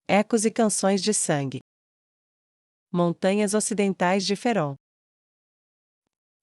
Ecos e canções de sangue. Montanhas ocidentais de Ferom.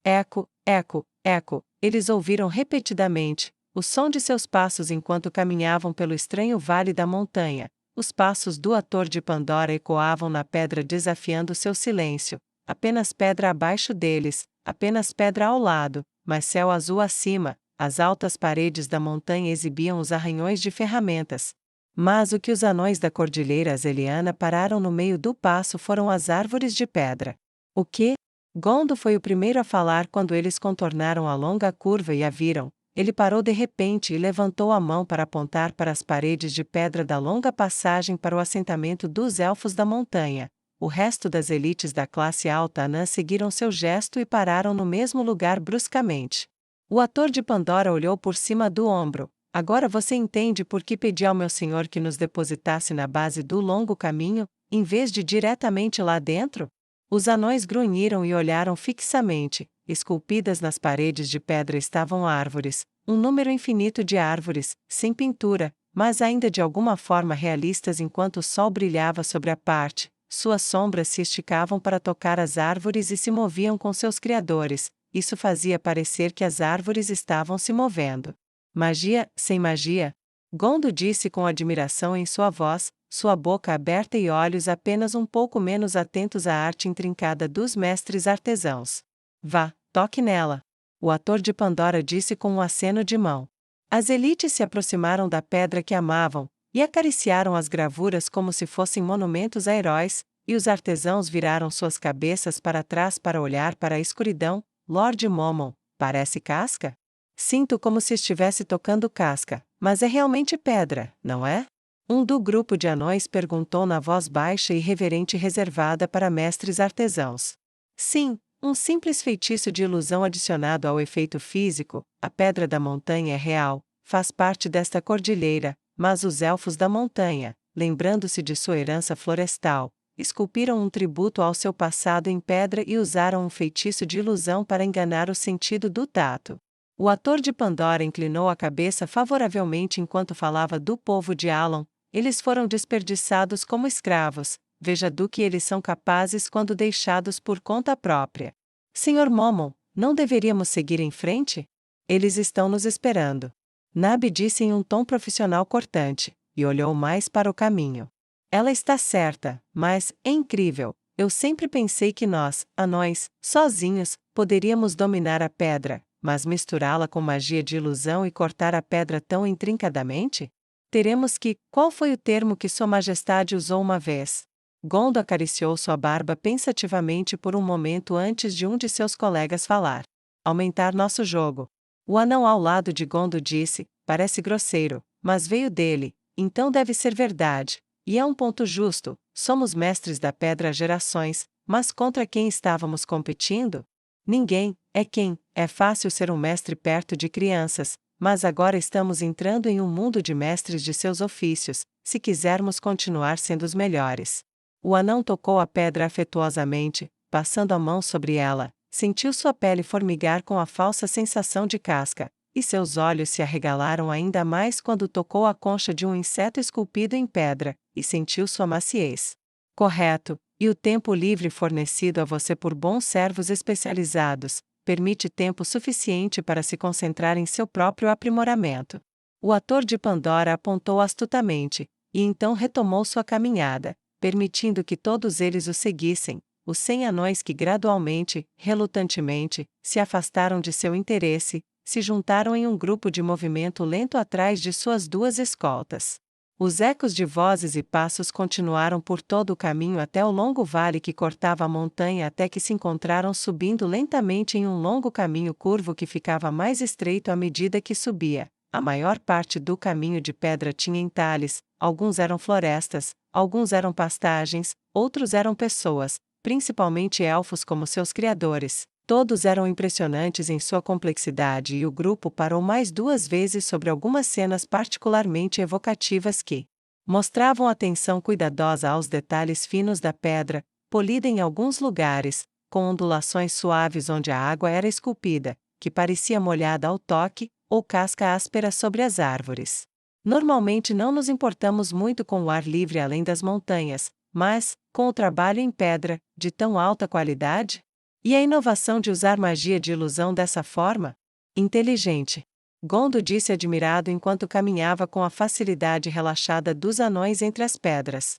Eco, eco, eco, eles ouviram repetidamente o som de seus passos enquanto caminhavam pelo estranho vale da montanha. Os passos do ator de Pandora ecoavam na pedra desafiando seu silêncio. Apenas pedra abaixo deles, apenas pedra ao lado, mas céu azul acima. As altas paredes da montanha exibiam os arranhões de ferramentas. Mas o que os anões da cordilheira Azeliana pararam no meio do passo foram as árvores de pedra. O que? Gondo foi o primeiro a falar quando eles contornaram a longa curva e a viram. Ele parou de repente e levantou a mão para apontar para as paredes de pedra da longa passagem para o assentamento dos elfos da montanha. O resto das elites da classe alta anã seguiram seu gesto e pararam no mesmo lugar bruscamente. O ator de Pandora olhou por cima do ombro. Agora você entende por que pedi ao meu senhor que nos depositasse na base do longo caminho, em vez de diretamente lá dentro? Os anões grunhiram e olharam fixamente. Esculpidas nas paredes de pedra estavam árvores, um número infinito de árvores, sem pintura, mas ainda de alguma forma realistas enquanto o sol brilhava sobre a parte. Suas sombras se esticavam para tocar as árvores e se moviam com seus criadores. Isso fazia parecer que as árvores estavam se movendo. Magia, sem magia? Gondo disse com admiração em sua voz, sua boca aberta e olhos apenas um pouco menos atentos à arte intrincada dos mestres artesãos. Vá, toque nela. O ator de Pandora disse com um aceno de mão. As elites se aproximaram da pedra que amavam, e acariciaram as gravuras como se fossem monumentos a heróis, e os artesãos viraram suas cabeças para trás para olhar para a escuridão. Lord Momon, parece casca? Sinto como se estivesse tocando casca, mas é realmente pedra, não é? Um do grupo de anões perguntou na voz baixa e reverente reservada para mestres artesãos. Sim, um simples feitiço de ilusão adicionado ao efeito físico. A pedra da montanha é real, faz parte desta cordilheira, mas os elfos da montanha, lembrando-se de sua herança florestal, esculpiram um tributo ao seu passado em pedra e usaram um feitiço de ilusão para enganar o sentido do tato. O ator de Pandora inclinou a cabeça favoravelmente enquanto falava do povo de Alon. Eles foram desperdiçados como escravos. Veja do que eles são capazes quando deixados por conta própria. Senhor Momon, não deveríamos seguir em frente? Eles estão nos esperando. Nabi disse em um tom profissional cortante, e olhou mais para o caminho. Ela está certa, mas, é incrível, eu sempre pensei que nós, anões, sozinhos, poderíamos dominar a pedra, mas misturá-la com magia de ilusão e cortar a pedra tão intrincadamente? Teremos que, qual foi o termo que Sua Majestade usou uma vez? Gondo acariciou sua barba pensativamente por um momento antes de um de seus colegas falar. Aumentar nosso jogo. O anão ao lado de Gondo disse, parece grosseiro, mas veio dele, então deve ser verdade. E é um ponto justo, somos mestres da pedra há gerações, mas contra quem estávamos competindo? Ninguém, é quem, é fácil ser um mestre perto de crianças, mas agora estamos entrando em um mundo de mestres de seus ofícios, se quisermos continuar sendo os melhores. O anão tocou a pedra afetuosamente, passando a mão sobre ela, sentiu sua pele formigar com a falsa sensação de casca, e seus olhos se arregalaram ainda mais quando tocou a concha de um inseto esculpido em pedra, e sentiu sua maciez. Correto, e o tempo livre fornecido a você por bons servos especializados, permite tempo suficiente para se concentrar em seu próprio aprimoramento. O ator de Pandora apontou astutamente, e então retomou sua caminhada, permitindo que todos eles o seguissem, os 100 anões que gradualmente, relutantemente, se afastaram de seu interesse, se juntaram em um grupo de movimento lento atrás de suas duas escoltas. Os ecos de vozes e passos continuaram por todo o caminho até o longo vale que cortava a montanha até que se encontraram subindo lentamente em um longo caminho curvo que ficava mais estreito à medida que subia. A maior parte do caminho de pedra tinha entalhes, alguns eram florestas, alguns eram pastagens, outros eram pessoas, principalmente elfos como seus criadores. Todos eram impressionantes em sua complexidade e o grupo parou mais 2 vezes sobre algumas cenas particularmente evocativas que mostravam atenção cuidadosa aos detalhes finos da pedra, polida em alguns lugares, com ondulações suaves onde a água era esculpida, que parecia molhada ao toque, ou casca áspera sobre as árvores. Normalmente não nos importamos muito com o ar livre além das montanhas, mas, com o trabalho em pedra, de tão alta qualidade? E a inovação de usar magia de ilusão dessa forma? Inteligente. Gondo disse admirado enquanto caminhava com a facilidade relaxada dos anões entre as pedras.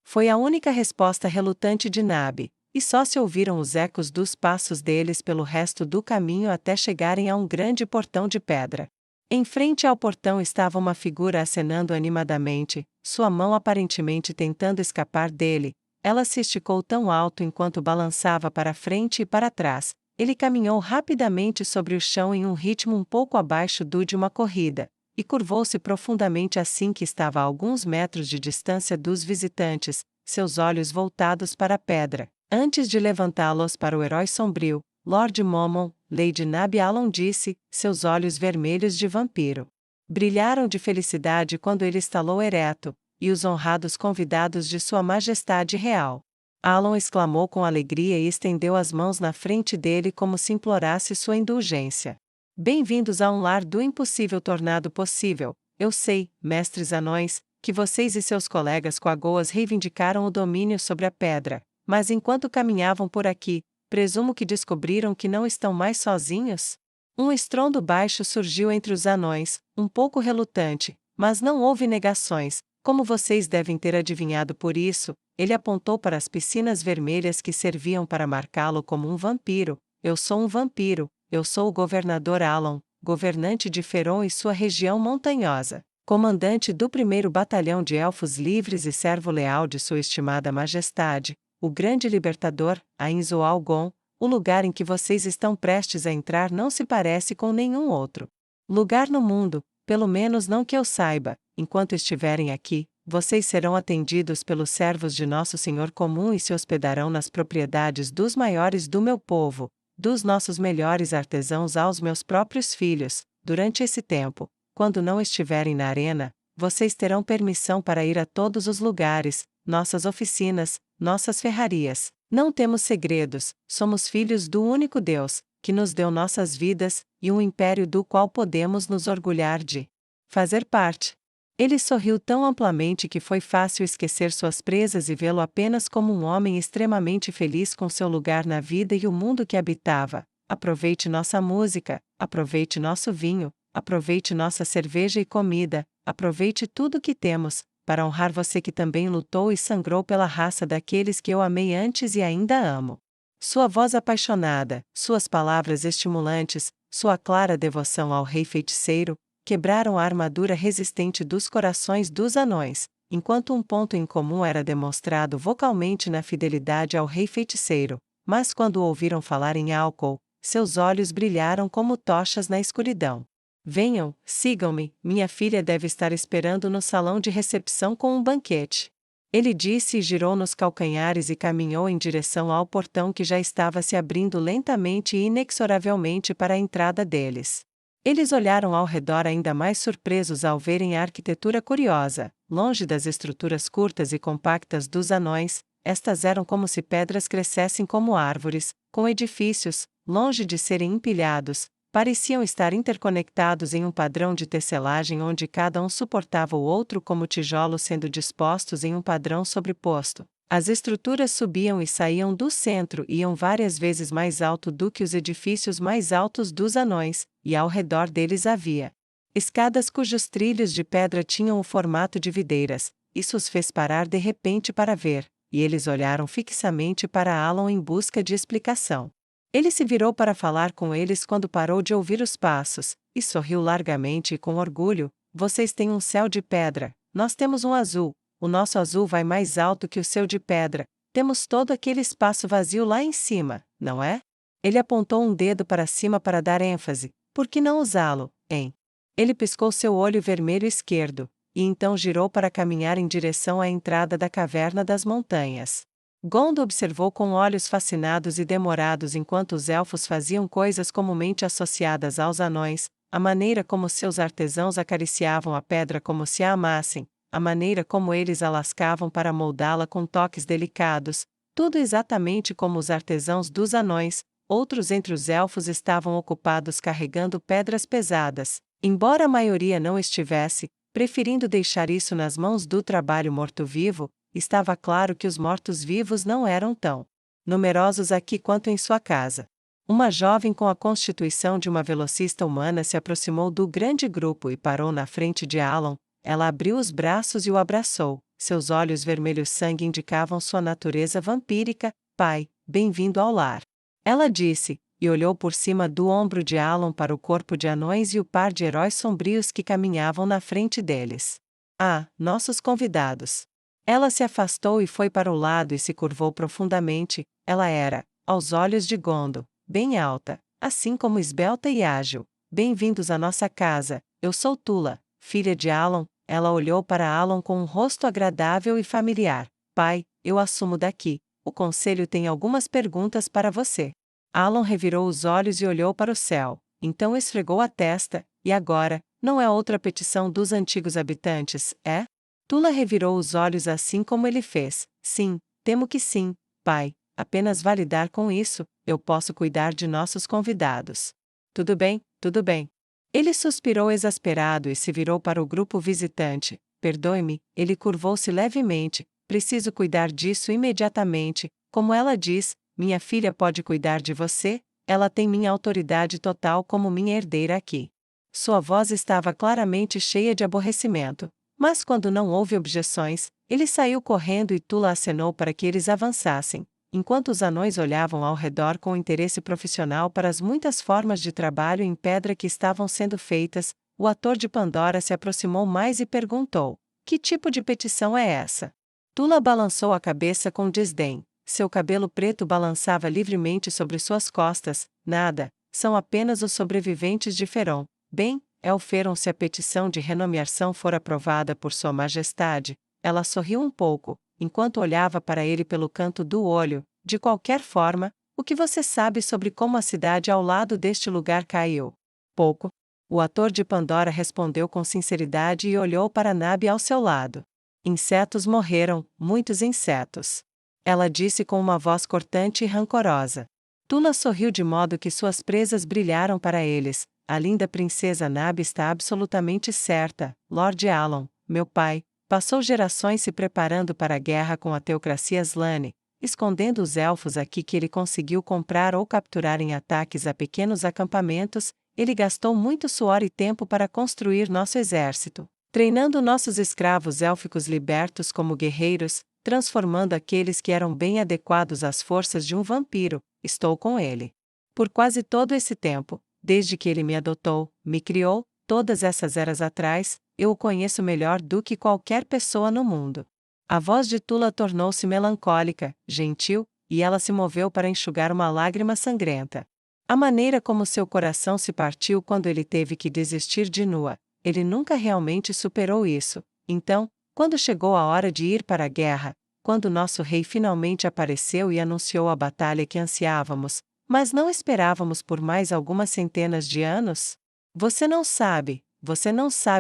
Foi a única resposta relutante de Nabi, e só se ouviram os ecos dos passos deles pelo resto do caminho até chegarem a um grande portão de pedra. Em frente ao portão estava uma figura acenando animadamente, sua mão aparentemente tentando escapar dele. Ela se esticou tão alto enquanto balançava para frente e para trás. Ele caminhou rapidamente sobre o chão em um ritmo um pouco abaixo do de uma corrida, e curvou-se profundamente assim que estava a alguns metros de distância dos visitantes, seus olhos voltados para a pedra. Antes de levantá-los para o herói sombrio, Lord Momon, Lady Nabi Alon disse, seus olhos vermelhos de vampiro brilharam de felicidade quando ele estalou ereto, e os honrados convidados de Sua Majestade Real. Alon exclamou com alegria e estendeu as mãos na frente dele como se implorasse sua indulgência. Bem-vindos a um lar do impossível tornado possível. Eu sei, mestres anões, que vocês e seus colegas coagoas reivindicaram o domínio sobre a pedra, mas enquanto caminhavam por aqui, presumo que descobriram que não estão mais sozinhos? Um estrondo baixo surgiu entre os anões, um pouco relutante, mas não houve negações. Como vocês devem ter adivinhado por isso, ele apontou para as piscinas vermelhas que serviam para marcá-lo como um vampiro. Eu sou um vampiro, eu sou o governador Alon, governante de Feron e sua região montanhosa, comandante do 1º Batalhão de Elfos Livres e servo leal de sua estimada majestade, o grande libertador, Ainzo Algon. O lugar em que vocês estão prestes a entrar não se parece com nenhum outro lugar no mundo, pelo menos não que eu saiba. Enquanto estiverem aqui, vocês serão atendidos pelos servos de nosso Senhor comum e se hospedarão nas propriedades dos maiores do meu povo, dos nossos melhores artesãos aos meus próprios filhos. Durante esse tempo, quando não estiverem na arena, vocês terão permissão para ir a todos os lugares, nossas oficinas, nossas ferrarias. Não temos segredos, somos filhos do único Deus, que nos deu nossas vidas, e um império do qual podemos nos orgulhar de fazer parte. Ele sorriu tão amplamente que foi fácil esquecer suas presas e vê-lo apenas como um homem extremamente feliz com seu lugar na vida e o mundo que habitava. Aproveite nossa música, aproveite nosso vinho, aproveite nossa cerveja e comida, aproveite tudo o que temos, para honrar você que também lutou e sangrou pela raça daqueles que eu amei antes e ainda amo. Sua voz apaixonada, suas palavras estimulantes, sua clara devoção ao rei feiticeiro, quebraram a armadura resistente dos corações dos anões, enquanto um ponto em comum era demonstrado vocalmente na fidelidade ao rei feiticeiro. Mas quando ouviram falar em álcool, seus olhos brilharam como tochas na escuridão. Venham, sigam-me, minha filha deve estar esperando no salão de recepção com um banquete. Ele disse e girou nos calcanhares e caminhou em direção ao portão que já estava se abrindo lentamente e inexoravelmente para a entrada deles. Eles olharam ao redor ainda mais surpresos ao verem a arquitetura curiosa. Longe das estruturas curtas e compactas dos anões, estas eram como se pedras crescessem como árvores, com edifícios, longe de serem empilhados, pareciam estar interconectados em um padrão de tecelagem onde cada um suportava o outro como tijolos sendo dispostos em um padrão sobreposto. As estruturas subiam e saíam do centro e iam várias vezes mais alto do que os edifícios mais altos dos anões, e ao redor deles havia escadas cujos trilhos de pedra tinham o formato de videiras. Isso os fez parar de repente para ver, e eles olharam fixamente para Alon em busca de explicação. Ele se virou para falar com eles quando parou de ouvir os passos, e sorriu largamente e com orgulho. Vocês têm um céu de pedra, nós temos um azul. O nosso azul vai mais alto que o seu de pedra. Temos todo aquele espaço vazio lá em cima, não é? Ele apontou um dedo para cima para dar ênfase. Por que não usá-lo, hein? Ele piscou seu olho vermelho esquerdo, e então girou para caminhar em direção à entrada da caverna das montanhas. Gondo observou com olhos fascinados e demorados enquanto os elfos faziam coisas comumente associadas aos anões, a maneira como seus artesãos acariciavam a pedra como se a amassem, a maneira como eles a lascavam para moldá-la com toques delicados, tudo exatamente como os artesãos dos anões. Outros entre os elfos estavam ocupados carregando pedras pesadas. Embora a maioria não estivesse, Preferindo deixar isso nas mãos do trabalho morto-vivo, estava claro que os mortos-vivos não eram tão numerosos aqui quanto em sua casa. Uma jovem com a constituição de uma velocista humana se aproximou do grande grupo e parou na frente de Alan. Ela abriu os braços e o abraçou. Seus olhos vermelhos sangue indicavam sua natureza vampírica. Pai, bem-vindo ao lar. Ela disse, e olhou por cima do ombro de Alan para o corpo de anões e o par de heróis sombrios que caminhavam na frente deles. Ah, nossos convidados. Ela se afastou e foi para o lado e se curvou profundamente. Ela era, aos olhos de Gondo, bem alta, assim como esbelta e ágil. Bem-vindos à nossa casa, eu sou Tula, filha de Alan. Ela olhou para Alan com um rosto agradável e familiar. Pai, eu assumo daqui. O conselho tem algumas perguntas para você. Alan revirou os olhos e olhou para o céu. Então esfregou a testa. E agora, não é outra petição dos antigos habitantes, é? Tula revirou os olhos assim como ele fez. Sim, temo que sim, pai. Apenas validar com isso, eu posso cuidar de nossos convidados. Tudo bem, tudo bem. Ele suspirou exasperado e se virou para o grupo visitante. Perdoe-me, ele curvou-se levemente. Preciso cuidar disso imediatamente. Como ela diz, minha filha pode cuidar de você, ela tem minha autoridade total como minha herdeira aqui. Sua voz estava claramente cheia de aborrecimento. Mas quando não houve objeções, ele saiu correndo e Tula acenou para que eles avançassem. Enquanto os anões olhavam ao redor com interesse profissional para as muitas formas de trabalho em pedra que estavam sendo feitas, o ator de Pandora se aproximou mais e perguntou: que tipo de petição é essa? Tula balançou a cabeça com desdém. Seu cabelo preto balançava livremente sobre suas costas. Nada, são apenas os sobreviventes de Feron. Bem, é o Feron se a petição de renomeação for aprovada por Sua Majestade. Ela sorriu um pouco, enquanto olhava para ele pelo canto do olho. De qualquer forma, o que você sabe sobre como a cidade ao lado deste lugar caiu? Pouco. O ator de Pandora respondeu com sinceridade e olhou para Nabi ao seu lado. Insetos morreram, muitos insetos. Ela disse com uma voz cortante e rancorosa. Tula sorriu de modo que suas presas brilharam para eles. A linda princesa Nabi está absolutamente certa, Lord Alan, meu pai, passou gerações se preparando para a guerra com a teocracia Slane, escondendo os elfos aqui que ele conseguiu comprar ou capturar em ataques a pequenos acampamentos. Ele gastou muito suor e tempo para construir nosso exército, treinando nossos escravos élficos libertos como guerreiros, transformando aqueles que eram bem adequados às forças de um vampiro. Estou com ele. Por quase todo esse tempo, desde que ele me adotou, me criou, todas essas eras atrás, eu o conheço melhor do que qualquer pessoa no mundo. A voz de Tula tornou-se melancólica, gentil, e ela se moveu para enxugar uma lágrima sangrenta. A maneira como seu coração se partiu quando ele teve que desistir de Nua, ele nunca realmente superou isso. Então, quando chegou a hora de ir para a guerra, quando nosso rei finalmente apareceu e anunciou a batalha que ansiávamos, mas não esperávamos por mais algumas centenas de anos? Você não sabe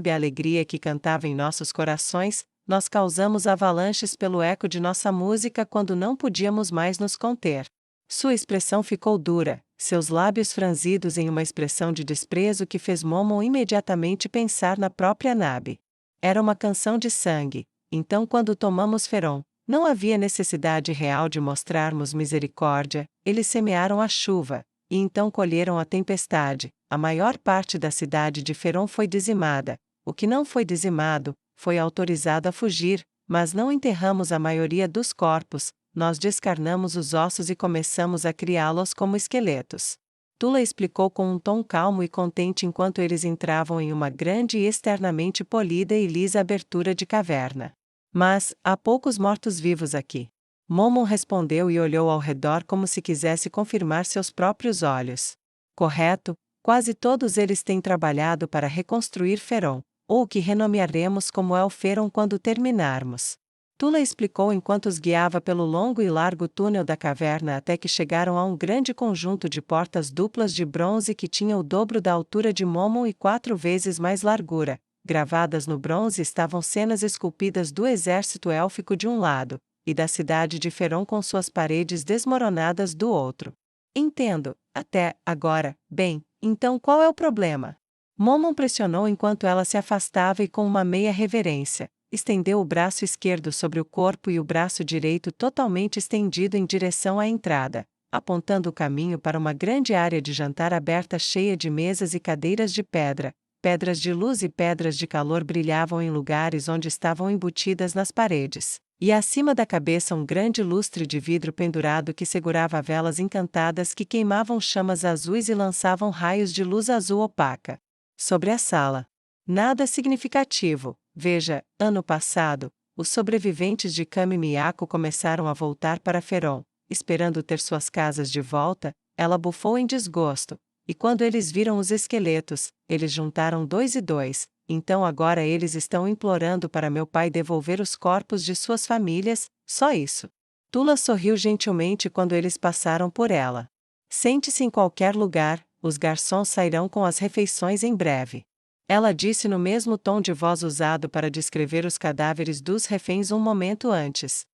a alegria que cantava em nossos corações. Nós causamos avalanches pelo eco de nossa música quando não podíamos mais nos conter. Sua expressão ficou dura, seus lábios franzidos em uma expressão de desprezo que fez Momon imediatamente pensar na própria Nabi. Era uma canção de sangue. Então, quando tomamos Feron, não havia necessidade real de mostrarmos misericórdia. Eles semearam a chuva, e então colheram a tempestade. A maior parte da cidade de Feron foi dizimada. O que não foi dizimado, foi autorizado a fugir, mas não enterramos a maioria dos corpos. Nós descarnamos os ossos e começamos a criá-los como esqueletos. Tula explicou com um tom calmo e contente enquanto eles entravam em uma grande e externamente polida e lisa abertura de caverna. Mas, há poucos mortos-vivos aqui. Momon respondeu e olhou ao redor como se quisesse confirmar seus próprios olhos. Correto, quase todos eles têm trabalhado para reconstruir Feron, ou o que renomearemos como Elferon quando terminarmos. Tula explicou enquanto os guiava pelo longo e largo túnel da caverna até que chegaram a um grande conjunto de portas duplas de bronze que tinha o dobro da altura de Momon e 4 vezes mais largura. Gravadas no bronze estavam cenas esculpidas do exército élfico de um lado, e da cidade de Feron com suas paredes desmoronadas do outro. Entendo, até agora. Bem, então qual é o problema? Momon pressionou enquanto ela se afastava e com uma meia reverência, estendeu o braço esquerdo sobre o corpo e o braço direito totalmente estendido em direção à entrada, apontando o caminho para uma grande área de jantar aberta cheia de mesas e cadeiras de pedra. Pedras de luz e pedras de calor brilhavam em lugares onde estavam embutidas nas paredes, e acima da cabeça um grande lustre de vidro pendurado que segurava velas encantadas que queimavam chamas azuis e lançavam raios de luz azul opaca. Sobre a sala. Nada significativo. Veja, ano passado, os sobreviventes de Kami Miyako começaram a voltar para Feron, esperando ter suas casas de volta. Ela bufou em desgosto. E quando eles viram os esqueletos, eles juntaram 2 e 2, então agora eles estão implorando para meu pai devolver os corpos de suas famílias, só isso. Tula sorriu gentilmente quando eles passaram por ela. Sente-se em qualquer lugar, os garçons sairão com as refeições em breve. Ela disse no mesmo tom de voz usado para descrever os cadáveres dos reféns um momento antes.